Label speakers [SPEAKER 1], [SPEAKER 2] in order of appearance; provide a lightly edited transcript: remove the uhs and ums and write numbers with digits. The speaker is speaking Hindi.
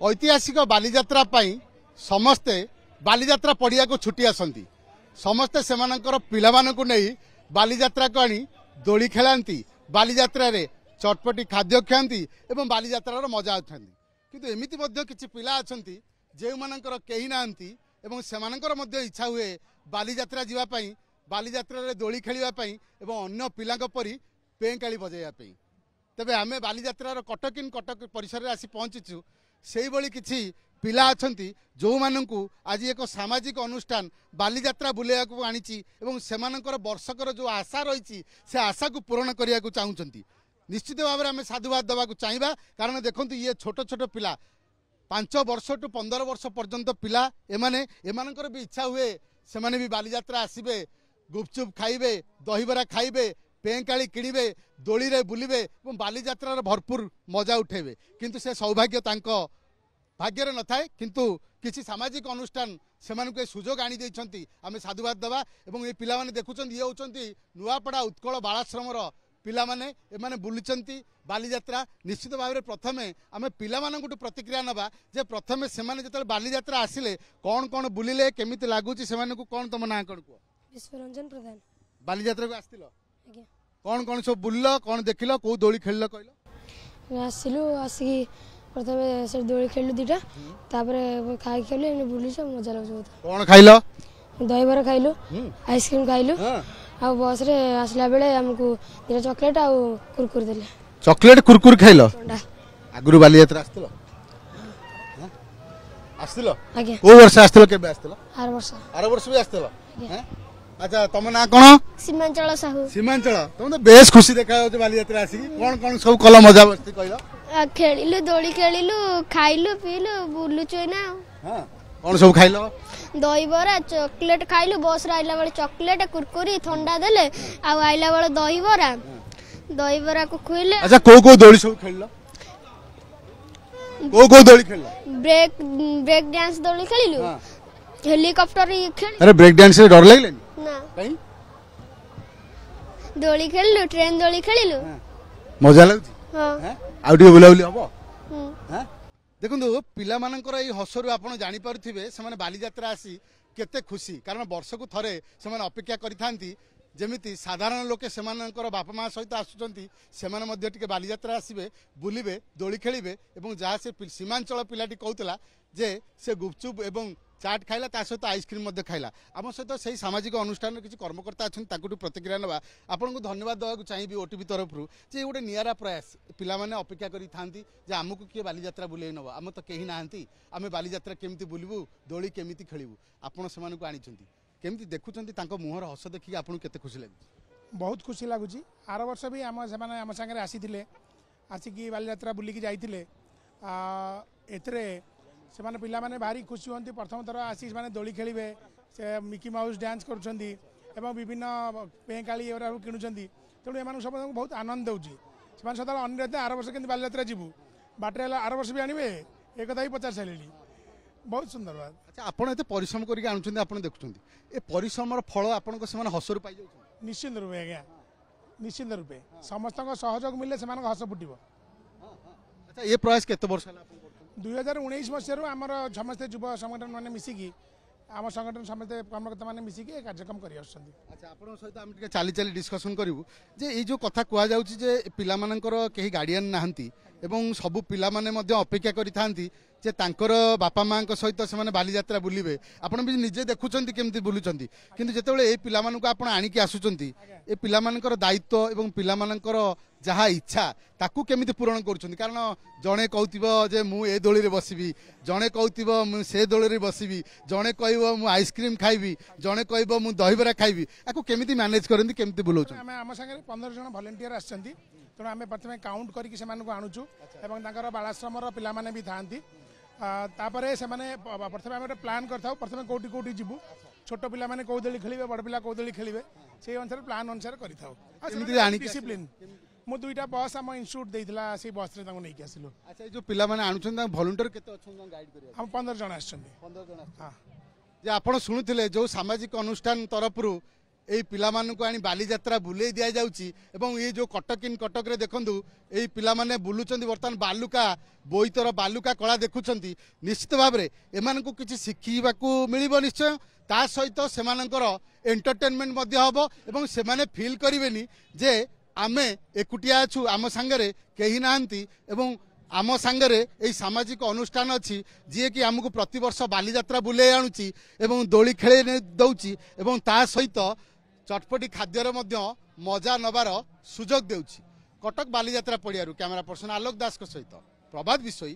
[SPEAKER 1] ऐतिहासिक बालीजात्रा समस्ते बालीजात्रा पड़िया को छुट्टी आसती समस्ते सेमानंकर पिलामानंकु नहीं बालीजात्रा को आनी दोली खेलांती बालीजात्रा रे चटपटी खाद्य खाआंती एवं बालीजात्रार मजा उठाती किंतु एमिति मध्य किछि पिला अछंती जे मानंकर केही नांती एवं सेमानंकर मध्य इच्छा हुए बालीजात्रा जीवा पई बालीजात्रा रे दोली खेलिबा पई एवं अन्य पिलांक परी पेंकाली बजाइबा पई तबे आमे बालीजात्रार कटक परिसर रे आसी पहुंचीछु सेही बळी किछि पिला अछंती जो मानंकु आज एक सामाजिक अनुष्ठान बालीजात्रा बुलेया को आनीची एवं सेमानंकर वर्षकर जो आशा रही से आशा को पूरण करिया को चाहुचंती निश्चित भाव में आम साधुवाद देवा चाहिए कारण देखो ये छोट छोट पिला 5 वर्ष टू 15 वर्ष पर्यंत पिला एमानकर भी इच्छा हुए से माने भी बालीजात्रा आसबे गुपचुप खाइबे दहीबरा खाइबे पेंकाली किणवे दोली रे बुलिबे और बालीजात्रार भरपूर मजा उठेबे किंतु से सौभाग्य तांको भाग्य न थाए किंतु किसी सामाजिक अनुष्ठान से सुजोग आनी देइछंती आमे साधुवाद देवा एवं ये पिला माने देखुछंती ये होचंती नुआपड़ा उत्कल बालाश्रमर पिला माने एमाने बुलिचंती बालीजात्रा निश्चित भाव में प्रथमे आमे पिला मानंकुटु प्रतिक्रिया नबा जे प्रथमे से माने जतले बालीजात्रा आसिले कौन कौन बुलिले केमिति लागुची से माने को कौन तम ना कौन को
[SPEAKER 2] विश्वरंजन प्रधान
[SPEAKER 1] बालीजात्रा को आस्तिलो
[SPEAKER 2] आज्ञा
[SPEAKER 1] कौन कौन सब बुललो कौन देखिलो को दोली खेललो कहलो
[SPEAKER 2] आसिलु आसी प्रथमे से दोली खेललु दिटा तापरे खाइ खेलु एने बुली सब मजा लागो बहुत
[SPEAKER 1] कौन खाइलो
[SPEAKER 2] दहीबरा खाइलु आइसक्रीम खाइलु आ बस रे आसला बेले हमको दिटा चॉकलेट आ कुरकुर देले
[SPEAKER 1] चॉकलेट कुरकुर खाइलो आगुरु बालीजात्रा आस्तिलो आस्तिलो
[SPEAKER 2] आज्ञा
[SPEAKER 1] को वर्ष आस्तिलो केबे आस्तिलो
[SPEAKER 2] आर वर्ष
[SPEAKER 1] भी आस्तिलो हैं अच्छा तुम ना कौन
[SPEAKER 2] सीमांचल साहू
[SPEAKER 1] सीमांचल तुम तो बेस खुशी देखा बालीजात्रा आसिक कौन कौन सब कल मजा बस्ती कहलो
[SPEAKER 2] खेलिलु दोली खेलिलु खाइलु पीलु बुलुचो ना
[SPEAKER 1] हां कौन सब खाइलो
[SPEAKER 2] दहीबरा चॉकलेट खाइलु बस रे आइला बेले चॉकलेट कुरकुरी ठंडा देले आ आइला बेले दहीबरा को खुइले
[SPEAKER 1] अच्छा को दोली सब खेललो को दोली खेललो
[SPEAKER 2] ब्रेक डांस दोली खेलिलु हेलीकॉप्टर खेल
[SPEAKER 1] अरे ब्रेक डांस से डर लागले
[SPEAKER 2] ना
[SPEAKER 1] कहीं
[SPEAKER 2] दोली खेलिलु ट्रेन दोली खेलिलु
[SPEAKER 1] मजा लागुची
[SPEAKER 2] हां
[SPEAKER 1] आउ टिके बुलाउली हबो हैं देखो पिला मानकर ये हसरू आप जानीपे से बालीजात्रा आसी केते खुशी कारण वर्ष को थरे से अपेक्षा करी जमिति साधारण लोके से बापा माँ सहित आसुँच बालीजात्रा आसबे बुलिबे दोली खेलिबे एवं जहाँ से सीमांचल पिलाटी कहूला जे से गुपचुप एवं चाट खाइला ता सहित आइसक्रीम खाइला आम सहित से सामाजिक अनुष्ठान किसी कर्मकर्ता अच्छा प्रतिक्रिया ना आपन को धन्यवाद देवाक चाहिए ओटीवी तरफ जे गोटे निरा प्रयास पिला माने अपेक्षा करी थांती जे आमको किए बालीजात्रा बुले नब आम तो कहीं नांती आमे बालीजात्रा केमिति बुलिबु दोली केमिति खेलिबु आपण से मानकु आनिछंती केमिति देखुछंती तांको मुहर हस देखि आपन केते खुशी लागु
[SPEAKER 3] बहुत खुशी लगुच आर वर्ष भी आम सागर आसी आसिकी बालीजात्रा बुलिकी जाइए एथरे से माने पिला माने भारी खुशी होती प्रथम थर आसी माने दोली खेलिबे से मिकी माउस डांस करुछंती एवं विभिन्न पेंकाली एरा किणुछंती तेणु एमान सब बहुत आनंद दउची से सदा अन्य आर वर्ष के बालीजात्रा जीवु बाटे आर वर्ष भी आणवे एक कथा ही पचार सारे बहुत सुंदर बात
[SPEAKER 1] अच्छा आपन एते परिश्रम करके आणुछंती आपन देखुछंती ए परिश्रमर फल आपन को से माने हसर पाइ जाउछंती
[SPEAKER 3] निश्चित रूपे आज्ञा निश्चित रूपे समस्त सहयोग मिले से हस फुटिबो
[SPEAKER 1] अच्छा ये प्रयास केते वर्ष हला
[SPEAKER 3] 2019 मसीह आमर समस्त युव संगठन मैंने मिसिकी आम संगठन समस्त कर्मकर्ता मैंने मिसिकी कार्यक्रम कर
[SPEAKER 1] अच्छा आपण सहित हम चली चली डिस्कसन करूँ जे ये जो कथा कह जाए पिला मानकर कहीं गार्डियन नाहंती एवं सबु पिला माने मध्य अपेक्षा करी थांती जे तांकर बापा माँ सहित से बालीजात्रा बुलिबे आपण भी निजे देखुचंती केमती बुलुचंती किंतु जेतेबेले ए पिला मानकु आपण आनिकी आसुचंती ए पिला मानकर दायित्व एवं पिला मानकर जहाँ इच्छा ताकू केमिति पूरण करुछंती कारण जणे कहउतिबो जे मु ए दोली रे बसिबी जणे कहउतिबो मु से दोली रे बसिबी जणे कहइबो मु आइसक्रीम खाइबी जणे कहइबो मु दहीबरा खाइबी आकू केमिति मैनेज करंती केमिति बुलौछन
[SPEAKER 3] आमे आम संगे 15 जन वॉलंटियर आछंती तेणु आमे प्रथमे काउंट करिकि सेमानकु आणुछु एवं तांकर बालाश्रमर पिला माने भी थांती तापरे से माने प्रथमे आमे प्लान करथाउ प्रथमे कोठी कोठी जिबु छोट पिला माने को दोली खेलिबे बड़ पिला को दोली खेलिबे से अनुसार प्लान अनुसार करिथाउ डिसिप्लिन मु दुईटा बस आम इंस्टीट्यूट देइथला से बस रे तांको नेकी आसिलो
[SPEAKER 1] अच्छा जो पिला माने आणुछन वॉलंटियर केते अछन गाइड करिया
[SPEAKER 3] हम 15 जन आछन
[SPEAKER 1] 15 जन हां जे आपण सुनुथिले जो सामाजिक अनुष्ठान तरफरु এই ପିଲାମାନଙ୍କୁ ଆଣି ବାଲିଯାତ୍ରା ବୁଲେଇ ଦିଆଯାଉଛି ଏବଂ ଏ ଯେଉଁ କଟକରେ ଦେଖନ୍ତୁ ଏଇ ପିଲାମାନେ ବୁଲୁଛନ୍ତି ବର୍ତ୍ତମାନ ବାଲୁକା ବୋଇତର ବାଲୁକା କଳା ଦେଖୁଛନ୍ତି ନିଶ୍ଚିତ ଭାବରେ ଏମାନଙ୍କୁ କିଛି ଶିଖିବାକୁ ମିଳିବ ନିଶ୍ଚୟ ତା ସହିତ ସେମାନଙ୍କର ଏଣ୍ଟରଟେନମେଣ୍ଟ ମଧ୍ୟ ହେବ ଏବଂ ସେମାନେ ଫିଲ୍ କରିବେନି ଯେ ଆମେ ଏକୁଟିଆ ଅଛୁ ଆମ ସାଙ୍ଗରେ କେହି ନାହାନ୍ତି ଏବଂ आम सांगरे यही सामाजिक अनुष्ठान अच्छी जी कि आमको प्रतिवर्ष बालीजात्रा बुले आणुची एवं दोली खेले दौची एवं ता सहित चटपटी खाद्यर मजा नबार सुजोग देउची। कटक बालीजात्रा पड़ियारू कैमरा पर्सन आलोक दास सहित प्रभात विषयी।